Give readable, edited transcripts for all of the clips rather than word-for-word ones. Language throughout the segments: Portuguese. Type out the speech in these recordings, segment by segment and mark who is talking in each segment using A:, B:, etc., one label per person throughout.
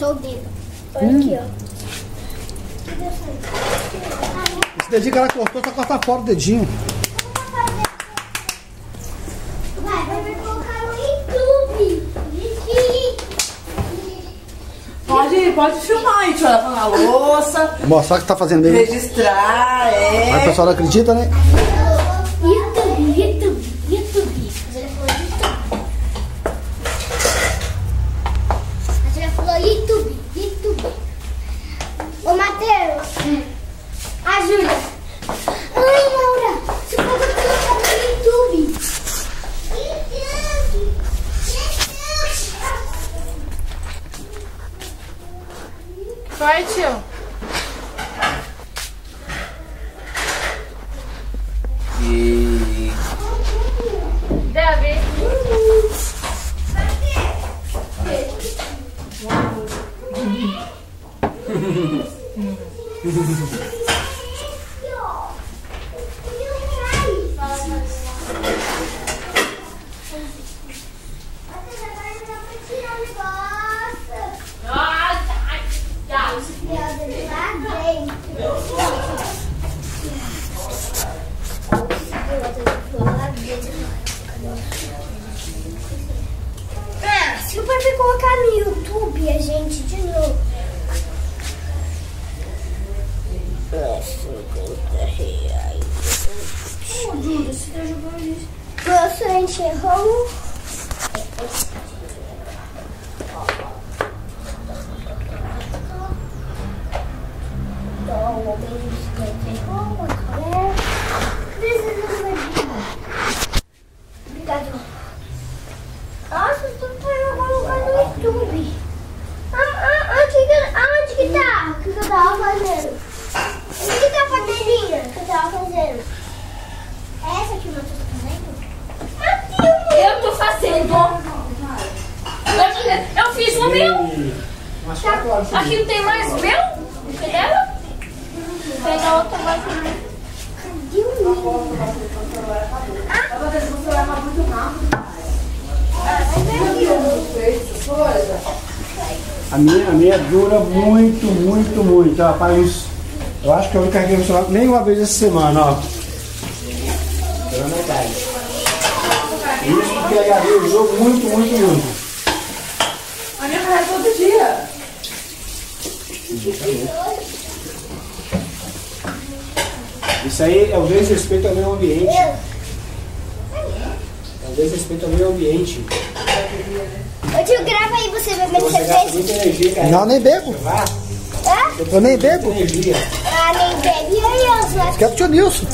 A: só o dedo. Olha aqui, ó.
B: Esse dedinho que ela cortou, só corta fora o dedinho.
A: Vai colocar no YouTube.
C: Pode filmar, a gente vai lavar a louça.
B: Mostrar o que tá fazendo mesmo.
C: Registrar,
B: Mas o pessoal não acredita, né?
A: YouTube. Você já falou YouTube. Ô, Matheus. Ajuda. Ai, Laura. Você pode colocar no YouTube.
D: Vai, tio.
E: E...
D: Deve.
A: Se o papai colocar no YouTube, a gente de novo. Você encerrou. Obrigado. Nossa, tu vai colocar no YouTube. Aonde que tá? O que eu tava fazendo? O que tá a panelinha que eu tava fazendo? É essa que o Matheus tá fazendo?
D: Eu tô fazendo. Eu fiz o meu. Aqui não tem mais o meu? Entendeu? Pega a outra mais.
A: Cadê o meu?
B: A minha dura muito. Rapaz, eu acho que eu não carreguei o celular nem uma vez essa semana, ó. Pela metade. Isso porque a Gabi usou muito.
C: A minha carrega todo dia.
B: Isso aí é o desrespeito ao meio ambiente. É o desrespeito ao meio ambiente.
A: Ô tio, grava aí você bebendo
B: Você gasta
A: cerveja.
B: muita energia, cara.
F: Não, nem bebo.
A: Hã?
F: Eu nem bebo.
B: Energia.
A: Ah, nem bebe. E aí, Oswald?
F: Que é do tio Nilson.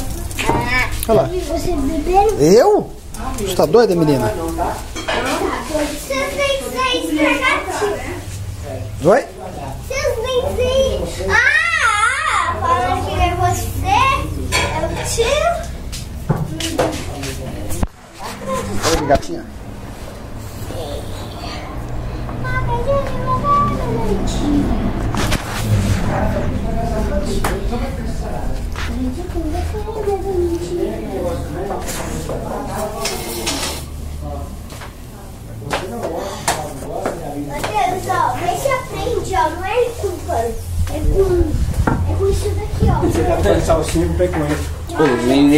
F: Olha lá.
A: Você beberam?
F: Eu? Você tá doida, menina?
A: Vocês nem sei estragar.
F: Oi?
A: Vocês nem sei. Falando que é você. É o tio.
F: Oi, gatinha.
A: Matheus, ó, vê se aprende, ó. Não é com pano. É com isso daqui, ó.
B: Você tá botando salsinha pro pé com ele.
E: Pô, nem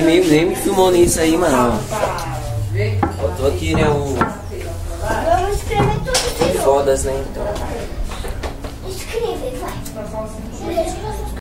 E: me filmou nisso aí, mano. Eu tô aqui, né,
A: Vamos escrever tudo de novo.
E: fodas, né, então.
A: Escreve, vai.